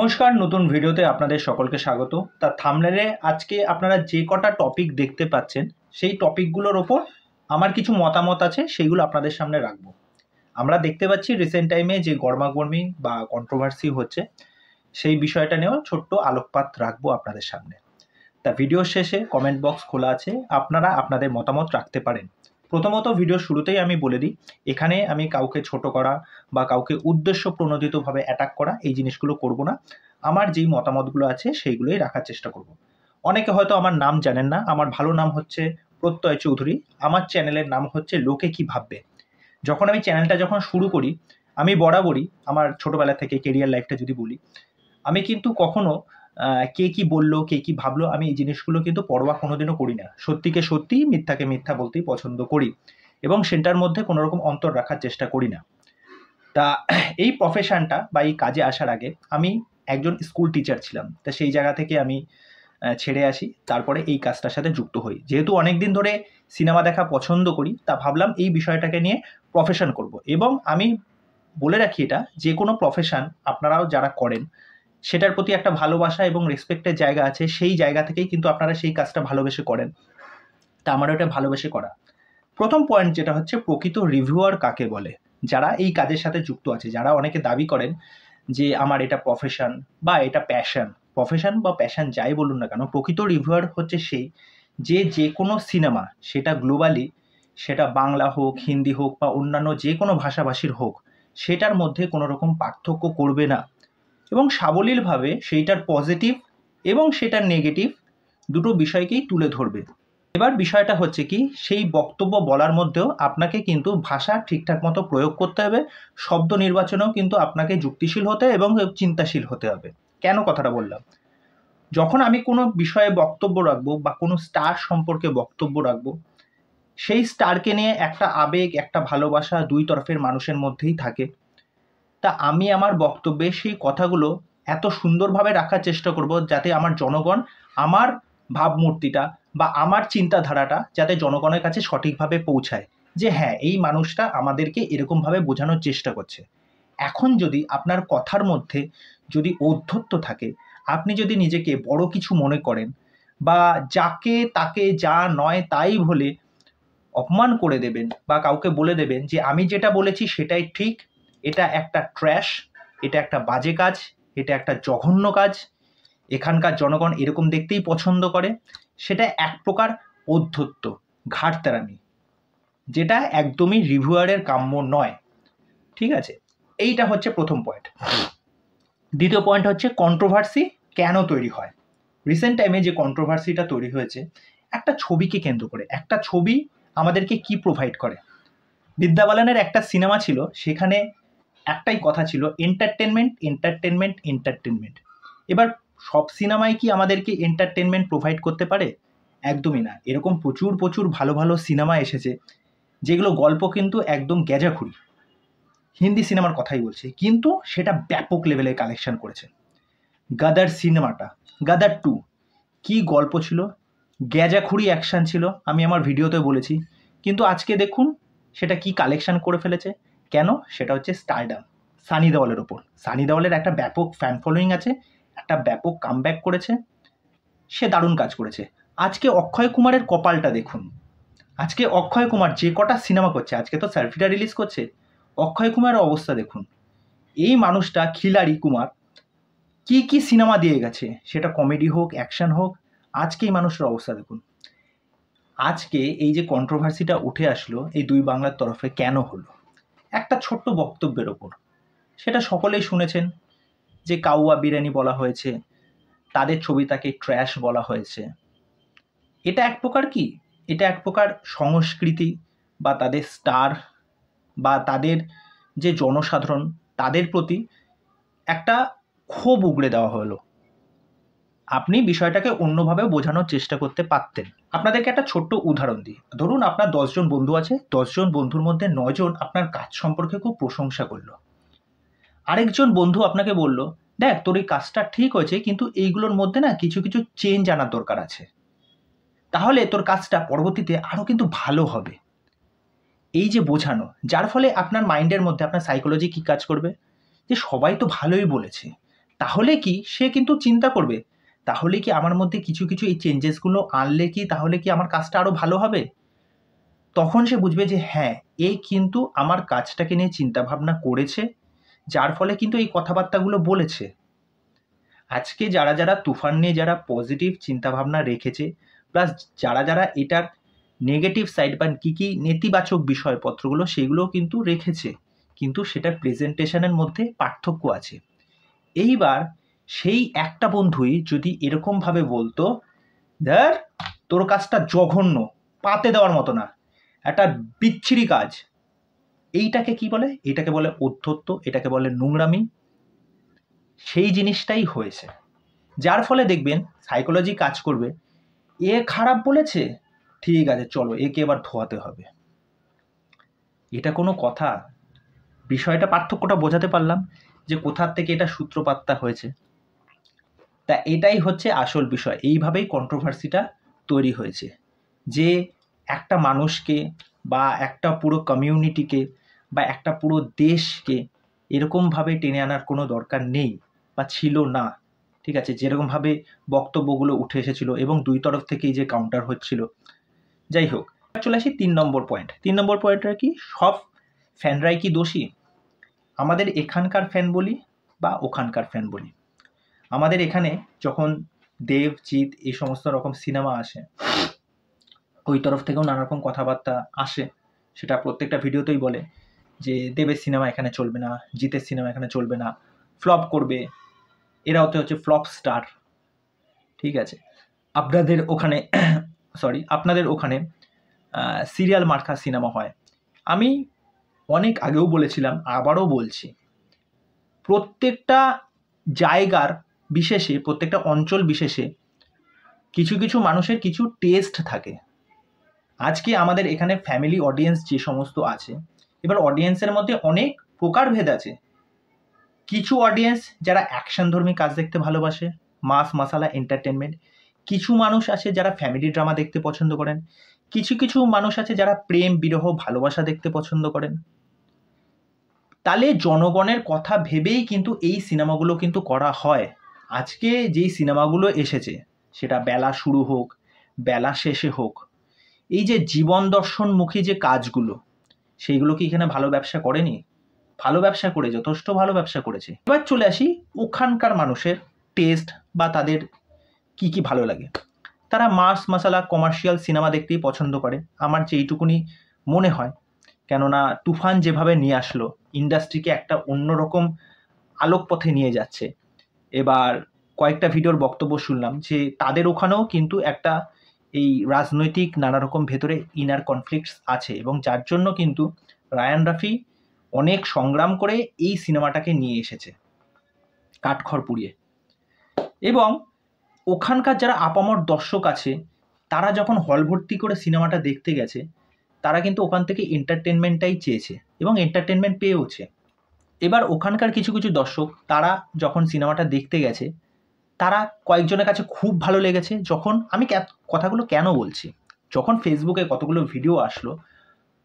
নমস্কার, নতুন ভিডিওতে আপনাদের সকলকে স্বাগত। তার থাম্বনেলে আজকে আপনারা যে কটা টপিক দেখতে পাচ্ছেন সেই টপিকগুলোর ওপর আমার কিছু মতামত আছে, সেইগুলো আপনাদের সামনে রাখবো। আমরা দেখতে পাচ্ছি রিসেন্ট টাইমে যে গরমাগর্মি বা কন্ট্রোভার্সি হচ্ছে, সেই বিষয়টা নিয়েও ছোট্ট আলোকপাত রাখবো আপনাদের সামনে। তা ভিডিওর শেষে কমেন্ট বক্স খোলা আছে, আপনারা আপনাদের মতামত রাখতে পারেন। প্রথমত ভিডিওর শুরুতেই আমি বলে দিই, এখানে আমি কাউকে ছোট করা বা কাউকে উদ্দেশ্য প্রণোদিতভাবে অ্যাটাক করা এই জিনিসগুলো করব না। আমার যেই মতামতগুলো আছে সেইগুলোই রাখার চেষ্টা করব। অনেকে হয়তো আমার নাম জানেন না, আমার ভালো নাম হচ্ছে প্রত্যয় চৌধুরী। আমার চ্যানেলের নাম হচ্ছে লোকে কি ভাববে। যখন আমি চ্যানেলটা শুরু করি, আমি বরাবরই আমার ছোটোবেলা থেকে কেরিয়ার লাইফটা যদি বলি, আমি কিন্তু কখনো কে কি বললো, কে কি ভাবলো, আমি এই জিনিসগুলো কিন্তু পরোয়া কোনোদিনও করি না। সত্যিকে সত্যি, মিথ্যাকে মিথ্যা বলতেই পছন্দ করি এবং সেটার মধ্যে কোনো রকম অন্তর রাখার চেষ্টা করি না। তা এই প্রফেশনটা বা এই কাজে আসার আগে আমি একজন স্কুল টিচার ছিলাম। তা সেই জায়গা থেকে আমি ছেড়ে আসি, তারপরে এই কাজটার সাথে যুক্ত হই। যেহেতু অনেক দিন ধরে সিনেমা দেখা পছন্দ করি, তা ভাবলাম এই বিষয়টাকে নিয়ে প্রফেশন করব। এবং আমি বলে রাখি, এটা যে কোনো প্রফেশন আপনারাও যারা করেন, সেটার প্রতি একটা ভালোবাসা এবং রেসপেক্টের জায়গা আছে, সেই জায়গা থেকেই কিন্তু আপনারা সেই কাজটা ভালোবেসে করেন। তা আমারও এটা ভালোবেসে করা। প্রথম পয়েন্ট যেটা হচ্ছে, প্রকৃত রিভিউয়ার কাকে বলে। যারা এই কাজের সাথে যুক্ত আছে, যারা অনেকে দাবি করেন যে আমার এটা প্রফেশন বা এটা প্যাশন, প্রফেশন বা প্যাশন যাই বলুন না কেন, প্রকৃত রিভিউয়ার হচ্ছে সেই যে কোনো সিনেমা, সেটা গ্লোবালি, সেটা বাংলা হোক, হিন্দি হোক বা অন্যান্য যে কোনো ভাষাভাষীর হোক, সেটার মধ্যে কোনো রকম পার্থক্য করবে না এবং সাবলীলভাবে সেইটার পজিটিভ এবং সেটার নেগেটিভ দুটো বিষয়কেই তুলে ধরবে। এবার বিষয়টা হচ্ছে কি, সেই বক্তব্য বলার মধ্যেও আপনাকে কিন্তু ভাষা ঠিকঠাক মতো প্রয়োগ করতে হবে, শব্দ নির্বাচনেও কিন্তু আপনাকে যুক্তিশীল হতে এবং চিন্তাশীল হতে হবে। কেন কথাটা বললাম, যখন আমি কোনো বিষয়ে বক্তব্য রাখবো বা কোনো স্টার সম্পর্কে বক্তব্য রাখবো, সেই স্টারকে নিয়ে একটা আবেগ, একটা ভালোবাসা দুই তরফের মানুষের মধ্যেই থাকে। তা আমি আমার বক্তব্যে সেই কথাগুলো এত সুন্দরভাবে রাখার চেষ্টা করব যাতে আমার জনগণ আমার ভাবমূর্তিটা বা আমার চিন্তাধারাটা যাতে জনগণের কাছে সঠিকভাবে পৌঁছায়, যে হ্যাঁ, এই মানুষটা আমাদেরকে এরকমভাবে বোঝানোর চেষ্টা করছে। এখন যদি আপনার কথার মধ্যে যদি ঔদ্ধত্য থাকে, আপনি যদি নিজেকে বড় কিছু মনে করেন বা যাকে তাকে যা নয় তাই বলে অপমান করে দেবেন বা কাউকে বলে দেবেন যে আমি যেটা বলেছি সেটাই ঠিক, এটা একটা ট্র্যাশ, এটা একটা বাজে কাজ, এটা একটা জঘন্য কাজ, এখানকার জনগণ এরকম দেখতেই পছন্দ করে, সেটা এক প্রকার ঔদ্ধত্য, ঘাড়তেরামি, যেটা একদমই রিভিউয়ারের কাম্য নয়। ঠিক আছে, এইটা হচ্ছে প্রথম পয়েন্ট। দ্বিতীয় পয়েন্ট হচ্ছে, কন্ট্রোভার্সি কেন তৈরি হয়। রিসেন্ট টাইমে যে কন্ট্রোভার্সিটা তৈরি হয়েছে, একটা ছবিকে কেন্দ্র করে। একটা ছবি আমাদেরকে কি প্রোভাইড করে। বিদ্যা বালানের একটা সিনেমা ছিল, সেখানে একটাই কথা ছিল, এন্টারটেনমেন্ট, এন্টারটেনমেন্ট, এন্টারটেনমেন্ট। এবার সব সিনেমায় কি আমাদেরকে এন্টারটেনমেন্ট প্রোভাইড করতে পারে? একদমই না। এরকম প্রচুর প্রচুর ভালো ভালো সিনেমা এসেছে যেগুলো গল্প কিন্তু একদম গ্যাজাখুরি, হিন্দি সিনেমার কথাই বলছি, কিন্তু সেটা ব্যাপক লেভেলে কালেকশন করেছে। গাদার সিনেমাটা, গাদার 2, কি গল্প ছিল, গ্যাজাখুরি অ্যাকশন ছিল, আমি আমার ভিডিওতে বলেছি, কিন্তু আজকে দেখুন সেটা কি কালেকশন করে ফেলেছে। কেন? সেটা হচ্ছে স্টারডাম, সানি দেওয়ালের ওপর। সানি দেওয়ালের একটা ব্যাপক ফ্যান ফলোয়িং আছে, একটা ব্যাপক কামব্যাক করেছে, সে দারুণ কাজ করেছে। আজকে অক্ষয় কুমারের কপালটা দেখুন। আজকে অক্ষয় কুমার যে কটা সিনেমা করছে, আজকে তো সার্ফিটা রিলিজ করছে, অক্ষয় কুমারের অবস্থা দেখুন। এই মানুষটা খিলাড়ি কুমার কি কি সিনেমা দিয়ে গেছে, সেটা কমেডি হোক, অ্যাকশন হোক, আজকে এই মানুষের অবস্থা দেখুন। আজকে এই যে কন্ট্রোভার্সিটা উঠে আসলো এই দুই বাংলার তরফে, কেন হলো? একটা ছোট্ট বক্তব্যের ওপর। সেটা সকলেই শুনেছেন যে কাউয়া বিরিয়ানি বলা হয়েছে, তাদের ছবিটাকে ট্র্যাশ বলা হয়েছে। এটা এক প্রকার কি, এটা এক প্রকার সংস্কৃতি বা তাদের স্টার বা তাদের যে জনসাধারণ, তাদের প্রতি একটা ক্ষোভ উগড়ে দেওয়া হলো। আপনি বিষয়টাকে অন্যভাবে বোঝানোর চেষ্টা করতে পারতেন। আপনাদেরকে একটা ছোট্ট উদাহরণ দিই। ধরুন আপনার 10 জন বন্ধু আছে, 10 জন বন্ধুর মধ্যে 9 জন আপনার কাজ সম্পর্কে খুব প্রশংসা করলো। আরেকজন বন্ধু আপনাকে বলল, দেখ তোর এই কাজটা ঠিক হয়েছে, কিন্তু এইগুলোর মধ্যে না কিছু কিছু চেঞ্জ আনার দরকার আছে, তাহলে তোর কাজটা পরবর্তীতে আরও কিন্তু ভালো হবে। এই যে বোঝানো, যার ফলে আপনার মাইন্ডের মধ্যে আপনার সাইকোলজি কী কাজ করবে, যে সবাই তো ভালোই বলেছে, তাহলে কি সে কিন্তু চিন্তা করবে, তাহলে কি আমার মধ্যে কিছু কিছু এই চেঞ্জেসগুলো আনলে কি তাহলে কি আমার কাজটা আরও ভালো হবে। তখন সে বুঝবে যে হ্যাঁ, এই কিন্তু আমার কাজটাকে নিয়ে চিন্তাভাবনা করেছে, যার ফলে কিন্তু এই কথাবার্তাগুলো বলেছে। আজকে যারা যারা তুফান নিয়ে যারা পজিটিভ চিন্তাভাবনা রেখেছে, প্লাস যারা যারা এটার নেগেটিভ সাইড বা কী কী নেতিবাচক বিষয়পত্রগুলো সেগুলোও কিন্তু রেখেছে, কিন্তু সেটার প্রেজেন্টেশনের মধ্যে পার্থক্য আছে। এইবার সেই একটা বন্ধুই যদি এরকমভাবে বলতো, ধর তোর কাজটা জঘন্য, পাতে দেওয়ার মতো না, একটা বিচ্ছিরি কাজ, এইটাকে কি বলে? এটাকে বলে অধ্যত্ব, এটাকে বলে নোংরামি। সেই জিনিসটাই হয়েছে, যার ফলে দেখবেন সাইকোলজি কাজ করবে। এ খারাপ বলেছে, ঠিক আছে চলো একে এবার ধোয়াতে হবে। এটা কোনো কথা? বিষয়টা পার্থক্যটা বোঝাতে পারলাম যে কোথার থেকে এটা সূত্রপাতটা হয়েছে। তা এটাই হচ্ছে আসল বিষয়। এইভাবেই কন্ট্রোভার্সিটা তৈরি হয়েছে যে একটা মানুষকে বা একটা পুরো কমিউনিটিকে বা একটা পুরো দেশকে এরকমভাবে টেনে আনার কোনো দরকার নেই বা ছিল না। ঠিক আছে, যেরকমভাবে বক্তব্যগুলো উঠে এসেছিল এবং দুই তরফ থেকেই যে কাউন্টার হচ্ছিল। যাই হোক, চলে আসি 3 নম্বর পয়েন্ট। 3 নম্বর পয়েন্টটা কি? সব ফ্যানরাই কি দোষী? আমাদের এখানকার ফ্যান বলি বা ওখানকার ফ্যান বলি, আমাদের এখানে যখন দেব, জিৎ এই সমস্ত রকম সিনেমা আসে, ওই তরফ থেকেও নানা রকম কথাবার্তা আসে। সেটা প্রত্যেকটা ভিডিওতেই বলে যে দেবের সিনেমা এখানে চলবে না, জিতের সিনেমা এখানে চলবে না, ফ্লপ করবে, এরা হচ্ছে ফ্লপ স্টার। ঠিক আছে, আপনাদের ওখানে আপনাদের ওখানে সিরিয়াল মার্কা সিনেমা হয়। আমি অনেক আগেও বলেছিলাম, আবারও বলছি, প্রত্যেকটা জায়গার বিশেষে, প্রত্যেকটা অঞ্চল বিশেষে কিছু কিছু মানুষের কিছু টেস্ট থাকে। আজকে আমাদের এখানে ফ্যামিলি অডিয়েন্স যে সমস্ত আছে, এবার অডিয়েন্সের মধ্যে অনেক প্রকারভেদ আছে। কিছু অডিয়েন্স যারা অ্যাকশনধর্মী কাজ দেখতে ভালোবাসে, মাস মাসালা এন্টারটেনমেন্ট। কিছু মানুষ আছে যারা ফ্যামিলি ড্রামা দেখতে পছন্দ করেন। কিছু কিছু মানুষ আছে যারা প্রেম, বিরহ, ভালোবাসা দেখতে পছন্দ করেন। তাহলে জনগণের কথা ভেবেই কিন্তু এই সিনেমাগুলো কিন্তু করা হয়। আজকে যেই সিনেমাগুলো এসেছে, সেটা বেলা শুরু হোক, বেলা শেষে হোক, এই যে জীবন দর্শনমুখী যে কাজগুলো, সেইগুলো কি এখানে ভালো ব্যবসা করেনি? ভালো ব্যবসা করে, যথেষ্ট ভালো ব্যবসা করেছে। এবার চলে আসি ওখানকার মানুষের টেস্ট বা তাদের কি কি ভালো লাগে। তারা মাস মশালা কমার্শিয়াল সিনেমা দেখতেই পছন্দ করে, আমার যেইটুকুনি মনে হয়। কেননা তুফান যেভাবে নিয়ে আসলো, ইন্ডাস্ট্রিকে একটা অন্যরকম আলোকপথে নিয়ে যাচ্ছে। এবার কয়েকটা ভিডিওর বক্তব্য শুনলাম যে তাদের ওখানেও কিন্তু একটা এই রাজনৈতিক নানা রকম ভেতরে ইনার কনফ্লিক্টস আছে, এবং যার জন্য কিন্তু রায়ান রাফি অনেক সংগ্রাম করে এই সিনেমাটাকে নিয়ে এসেছে কাঠখড় পুড়িয়ে। এবং ওখানকার যারা আপামর দর্শক আছে, তারা যখন হল ভর্তি করে সিনেমাটা দেখতে গেছে, তারা কিন্তু ওখান থেকে এন্টারটেনমেন্টটাই চেয়েছে এবং এন্টারটেনমেন্ট পেয়েওছে। এবার ওখানকার কিছু কিছু দর্শক, তারা যখন সিনেমাটা দেখতে গেছে, তারা কয়েকজনের কাছে খুব ভালো লেগেছে। যখন আমি কথাগুলো কেন বলছি, যখন ফেসবুকে কতগুলো ভিডিও আসলো,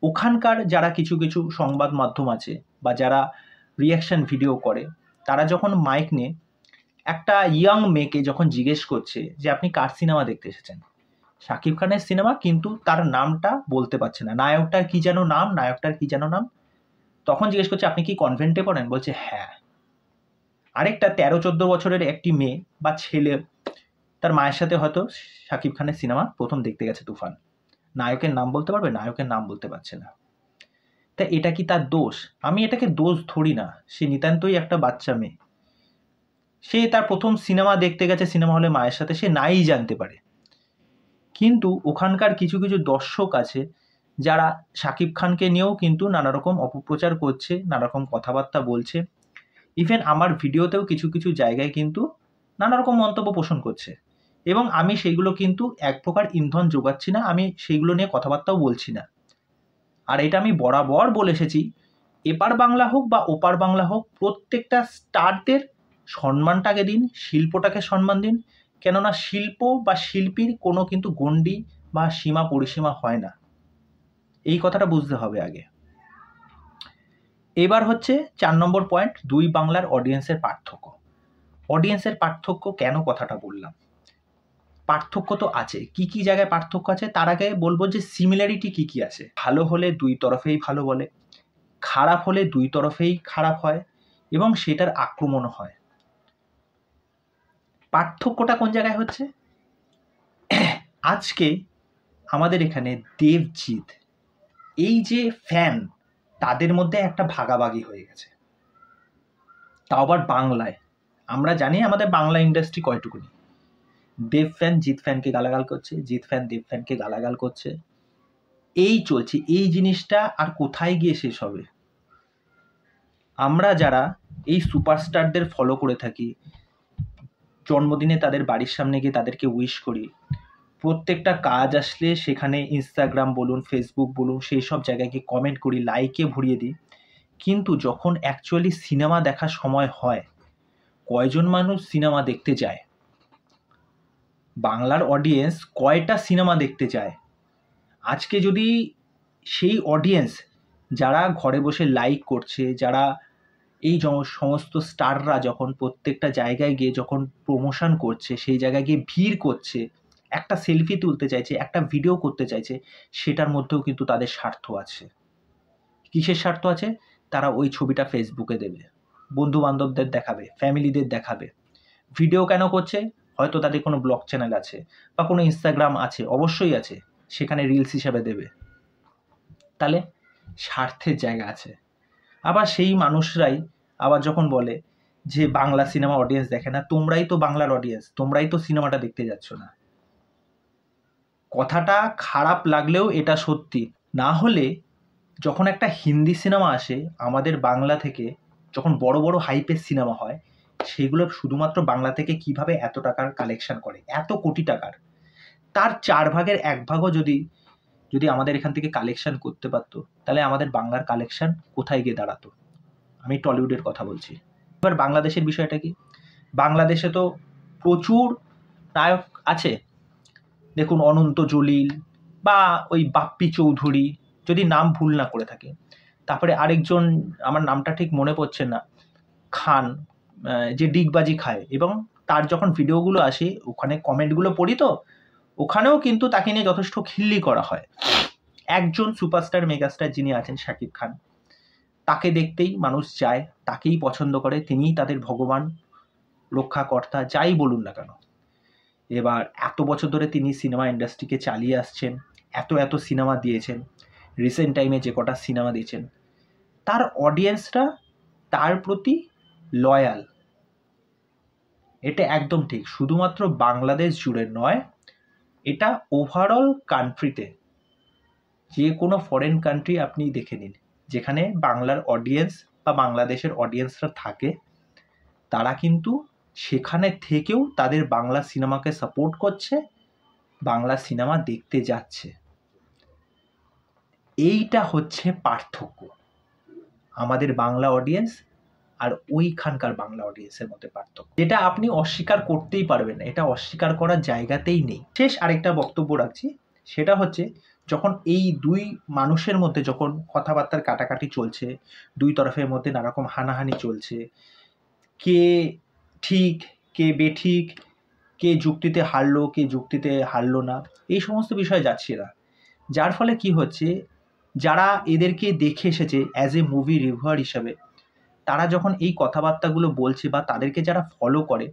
ওখানকার যারা কিছু কিছু সংবাদ মাধ্যম আছে বা যারা রিয়াকশন ভিডিও করে, তারা যখন মাইক নিয়ে একটা ইয়াং মেয়েকে যখন জিজ্ঞেস করছে যে আপনি কার সিনেমা দেখতে এসেছেন, শাকিব খানের সিনেমা, কিন্তু তার নামটা বলতে পারছে না, নায়কটার কি যেন নাম, তখন জিজ্ঞেস করছে আপনি কি কনভেন্টে পড়েন? বলছে হ্যাঁ। আরেকটা 13-14 বছরের একটি মেয়ে বা ছেলে, তার মায়ের সাথে হয়তো শাকিব খানের সিনেমা প্রথম দেখতে গেছে তুফান, নায়কের নাম বলতে পারবে? নায়কের নাম বলতে পারছে না। তা এটা কি তার দোষ? আমি এটাকে দোষ ধরি না। সে নিতান্তই একটা বাচ্চা মেয়ে, সে তার প্রথম সিনেমা দেখতে গেছে সিনেমা হলে মায়ের সাথে, সে নাই জানতে পারে। কিন্তু ওখানকার কিছু কিছু দর্শক আছে যারা শাকিব খানকে নিয়েও কিন্তু নানা রকম অপপ্রচার করছে, নানা রকম কথাবার্তা বলছে। ইভেন আমার ভিডিওতেও কিছু কিছু জায়গায় কিন্তু নানা রকম মন্তব্য পোষণ করছে, এবং আমি সেইগুলো কিন্তু এক প্রকার ইন্ধন যোগাচ্ছি না, আমি সেইগুলো নিয়ে কথাবার্তাও বলছি না। আর এটা আমি বরাবর বলে এসেছি, এপার বাংলা হোক বা ওপার বাংলা হোক, প্রত্যেকটা স্টারদের সম্মানটাকে দিন, শিল্পটাকে সম্মান দিন। কেননা শিল্প বা শিল্পীর কোনো কিন্তু গণ্ডি বা সীমা পরিসীমা হয় না, এই কথাটা বুঝতে হবে আগে। এবার হচ্ছে 4 নম্বর পয়েন্ট, দুই বাংলার অডিয়েন্সের পার্থক্য। অডিয়েন্সের পার্থক্য কেন কথাটা বললাম? পার্থক্য তো আছে, কি কি জায়গায় পার্থক্য আছে তার আগে বলবো যে সিমিলারিটি কি কি আছে। ভালো হলে দুই তরফেই ভালো বলে, খারাপ হলে দুই তরফেই খারাপ হয় এবং সেটার আক্রমণ হয়। পার্থক্যটা কোন জায়গায় হচ্ছে? আজকে আমাদের এখানে দেবজিৎ, এই যে ফ্যান, তাদের মধ্যে একটা ভাগাভাগি হয়ে গেছে, তাও আবার বাংলায়। আমরা জানি আমাদের বাংলা ইন্ডাস্ট্রি কয়টুকুনি। দেব ফ্যান জিৎ ফ্যানকে গালাগাল করছে, জিৎ ফ্যান দেব ফ্যানকে গালাগাল করছে, এই চলছে। এই জিনিসটা আর কোথায় গিয়ে শেষ হবে? আমরা যারা এই সুপারস্টারদের ফলো করে থাকি, জন্মদিনে তাদের বাড়ির সামনে গিয়ে তাদেরকে উইশ করি, প্রত্যেকটা কাজ আসলে সেখানে ইনস্টাগ্রাম বলুন, ফেসবুক বলুন, সেই সব জায়গায় গিয়ে কমেন্ট করি, লাইকে ভরিয়ে দিই, কিন্তু যখন অ্যাকচুয়ালি সিনেমা দেখার সময় হয়, কয়জন মানুষ সিনেমা দেখতে যায়? বাংলার অডিয়েন্স কয়টা সিনেমা দেখতে যায়? আজকে যদি সেই অডিয়েন্স যারা ঘরে বসে লাইক করছে, যারা এই সমস্ত স্টাররা যখন প্রত্যেকটা জায়গায় গিয়ে যখন প্রমোশন করছে, সেই জায়গায় গিয়ে ভিড় করছে, একটা সেলফি তুলতে চাইছে, একটা ভিডিও করতে চাইছে, সেটার মধ্যেও কিন্তু তাদের স্বার্থ আছে। কিসের স্বার্থ আছে? তারা ওই ছবিটা ফেসবুকে দেবে, বন্ধু বান্ধবদের দেখাবে, ফ্যামিলিদের দেখাবে। ভিডিও কেন করছে? হয়তো তাদের কোনো ব্লগ চ্যানেল আছে বা কোনো ইনস্টাগ্রাম আছে, অবশ্যই আছে, সেখানে রিলস হিসাবে দেবে। তাহলে স্বার্থের জায়গা আছে। আবার সেই মানুষরাই আবার যখন বলে যে বাংলা সিনেমা অডিয়েন্স দেখে না, তোমরাই তো বাংলার অডিয়েন্স, তোমরাই তো সিনেমাটা দেখতে যাচ্ছ না। কথাটা খারাপ লাগলেও এটা সত্যি। না হলে যখন একটা হিন্দি সিনেমা আসে আমাদের বাংলা থেকে, যখন বড় বড় হাইপের সিনেমা হয়, সেগুলো শুধুমাত্র বাংলা থেকে কিভাবে এত টাকার কালেকশন করে, এত কোটি টাকার, তার 1/4 যদি যদি আমাদের এখান থেকে কালেকশন করতে পারতো, তাহলে আমাদের বাংলার কালেকশন কোথায় গিয়ে দাঁড়াতো? আমি টলিউডের কথা বলছি। এবার বাংলাদেশের বিষয়টা কি? বাংলাদেশে তো প্রচুর নায়ক আছে। দেখুন অনন্ত জলিল বা ওই বাপ্পি চৌধুরী, যদি নাম ভুল না করে থাকে। তারপরে আরেকজন, আমার নামটা ঠিক মনে পড়ছে না, খান, যে ডিগবাজি খায়, এবং তার যখন ভিডিওগুলো আসে ওখানে কমেন্টগুলো পড়ি, তো ওখানেও কিন্তু তাকে নিয়ে যথেষ্ট খিল্লি করা হয়। একজন সুপারস্টার মেগাস্টার যিনি আছেন শাকিব খান, তাকে দেখতেই মানুষ যায়, তাকেই পছন্দ করে, তিনিই তাদের ভগবান, রক্ষাকর্তা, যাই বলুন না কেন। এবার এত বছর ধরে তিনি সিনেমা ইন্ডাস্ট্রিকে চালিয়ে আসছেন, এত এত সিনেমা দিয়েছেন, রিসেন্ট টাইমে যে কটা সিনেমা দিয়েছেন, তার অডিয়েন্সরা তার প্রতি লয়াল। এটা একদম ঠিক। শুধুমাত্র বাংলাদেশ জুড়ে নয়, এটা ওভারঅল কান্ট্রিতে, যে কোনো ফরেন কান্ট্রি আপনি দেখে নিন, যেখানে বাংলার অডিয়েন্স বা বাংলাদেশের অডিয়েন্সরা থাকে, তারা কিন্তু সেখানে থেকেও তাদের বাংলা সিনেমাকে সাপোর্ট করছে, বাংলা সিনেমা দেখতে যাচ্ছে। এইটা হচ্ছে পার্থক্য আমাদের বাংলা অডিয়েন্স আর ওইখানকার বাংলা অডিয়েন্সের মধ্যে পার্থক্য, যেটা আপনি অস্বীকার করতেই পারবেন না, এটা অস্বীকার করার জায়গাতেই নেই। শেষ আরেকটা বক্তব্য রাখছি, সেটা হচ্ছে যখন এই দুই মানুষের মধ্যে যখন কথাবার্তার কাটাকাটি চলছে, দুই তরফের মধ্যে নানারকম হানাহানি চলছে, কে ঠিক কে বেঠিক, কে যুক্তিতে হারলো কে যুক্তিতে হারলো না, এই সমস্ত বিষয়ে যাচ্ছি না। যার ফলে কি হচ্ছে, যারা এদেরকে দেখে এসেছে অ্যাজ এ মুভি রিভিউয়ার হিসাবে, তারা যখন এই কথাবার্তাগুলো বলছে বা তাদেরকে যারা ফলো করে,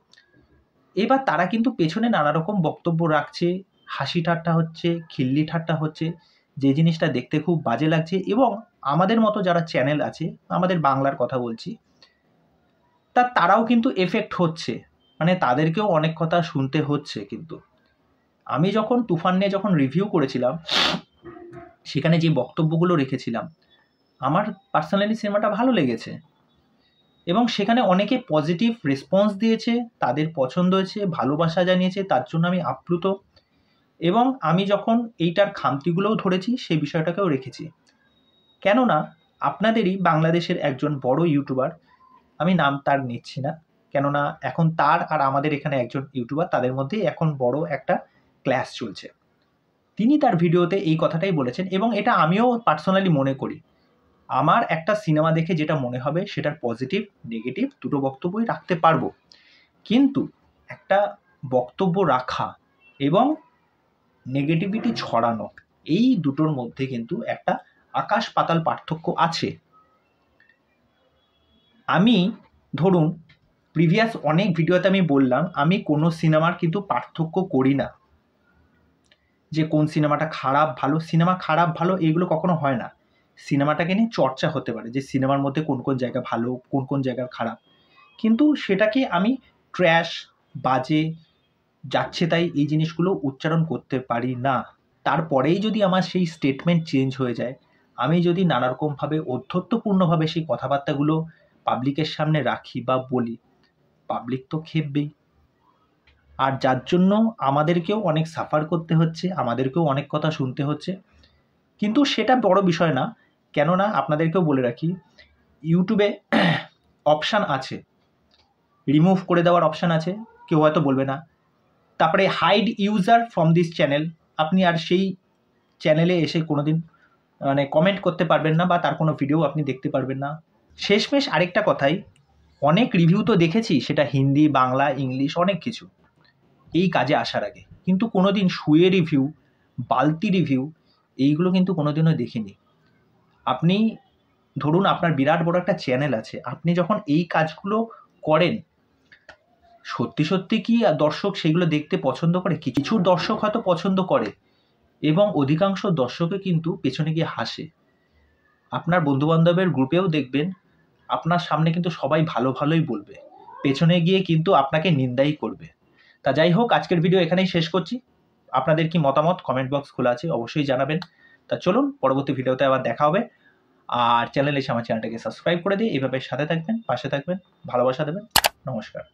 এবার তারা কিন্তু পেছনে নানা রকম বক্তব্য রাখছে, হাসি ঠাট্টা হচ্ছে, খিল্লি ঠাট্টা হচ্ছে, যে জিনিসটা দেখতে খুব বাজে লাগছে। এবং আমাদের মতো যারা চ্যানেল আছে, আমাদের বাংলার কথা বলছি, তারাও কিন্তু এফেক্ট হচ্ছে, মানে তাদেরকেও অনেক কথা শুনতে হচ্ছে। কিন্তু আমি যখন তুফান নিয়ে যখন রিভিউ করেছিলাম, সেখানে যে বক্তব্যগুলো রেখেছিলাম, আমার পার্সোনালি সিনেমাটা ভালো লেগেছে এবং সেখানে অনেকে পজিটিভ রেসপন্স দিয়েছে, তাদের পছন্দ হয়েছে, ভালোবাসা জানিয়েছে, তার জন্য আমি আপ্লুত। এবং আমি যখন এইটার খামতিগুলোও ধরেছি, সেই বিষয়টাকেও রেখেছি। কেননা আপনাদেরই বাংলাদেশের একজন বড় ইউটিউবার, আমি নাম তার নিচ্ছি না, কেননা এখন তার আর আমাদের এখানে একজন ইউটিউবার, তাদের মধ্যে এখন বড় একটা ক্ল্যাশ চলছে। তিনি তার ভিডিওতে এই কথাটাই বলেছেন এবং এটা আমিও পার্সোনালি মনে করি। আমার একটা সিনেমা দেখে যেটা মনে হবে, সেটার পজিটিভ নেগেটিভ দুটো বক্তব্যই রাখতে পারবো, কিন্তু একটা বক্তব্য রাখা এবং নেগেটিভিটি ছড়ানো, এই দুটোর মধ্যে কিন্তু একটা আকাশ পাতাল পার্থক্য আছে। আমি ধরুন প্রিভিয়াস অনেক ভিডিওতে আমি বললাম আমি কোনো সিনেমার কিন্তু পার্থক্য করি না, যে কোন সিনেমাটা খারাপ ভালো, সিনেমা খারাপ ভালো এইগুলো কখনো হয় না। সিনেমাটাকে নিয়ে চর্চা হতে পারে যে সিনেমার মধ্যে কোন কোন জায়গা ভালো, কোন কোন জায়গা খারাপ, কিন্তু সেটাকে আমি ট্র্যাশ, বাজে, যাচ্ছে তাই এই জিনিসগুলো উচ্চারণ করতে পারি না। তারপরেই যদি আমার সেই স্টেটমেন্ট চেঞ্জ হয়ে যায়, আমি যদি নানারকমভাবে অধ্যত্বপূর্ণভাবে সেই কথাবার্তাগুলো পাবলিকের সামনে রাখি বা বলি, পাবলিক তো খেপবেই। আর যার জন্য আমাদেরকেও অনেক সাফার করতে হচ্ছে, আমাদেরকেও অনেক কথা শুনতে হচ্ছে। কিন্তু সেটা বড় বিষয় না, কেননা আপনাদেরকেও বলে রাখি ইউটিউবে অপশান আছে, রিমুভ করে দেওয়ার অপশান আছে, কেউ হয়তো বলবে না। তারপরে hide user from this channel, আপনি আর সেই চ্যানেলে এসে কোনোদিন মানে কমেন্ট করতে পারবেন না বা তার কোনো ভিডিও আপনি দেখতে পারবেন না। শেষমেশ আরেকটা কথাই, অনেক রিভিউ তো দেখেছি, সেটা হিন্দি, বাংলা, ইংলিশ, অনেক কিছু এই কাজে আসার আগে, কিন্তু কোনোদিন শুয়ে রিভিউ, বালতি রিভিউ এইগুলো কিন্তু কোনোদিনও দেখিনি। আপনি ধরুন আপনার বিরাট বড় একটা চ্যানেল আছে, আপনি যখন এই কাজগুলো করেন, সত্যি সত্যি কি দর্শক সেগুলো দেখতে পছন্দ করে? কিছু দর্শক হয়তো পছন্দ করে এবং অধিকাংশ দর্শকে কিন্তু পেছনে গিয়ে হাসে। আপনার বন্ধুবান্ধবের গ্রুপেও দেখবেন আপনার সামনে কিন্তু সবাই ভালো ভালোই বলবে, পেছনে গিয়ে কিন্তু আপনাকে নিন্দাই করবে। তা যাই হোক, আজকের ভিডিও এখানেই শেষ করছি। আপনাদের কি মতামত কমেন্ট বক্স খোলা আছে, অবশ্যই জানাবেন। তা চলুন পরবর্তী ভিডিওতে আবার দেখা হবে। আর চ্যানেলে এসে আমার চ্যানেলটাকে সাবস্ক্রাইব করে দিয়ে এইভাবে সাথে থাকবেন, পাশে থাকবেন, ভালোবাসা দেবেন। নমস্কার।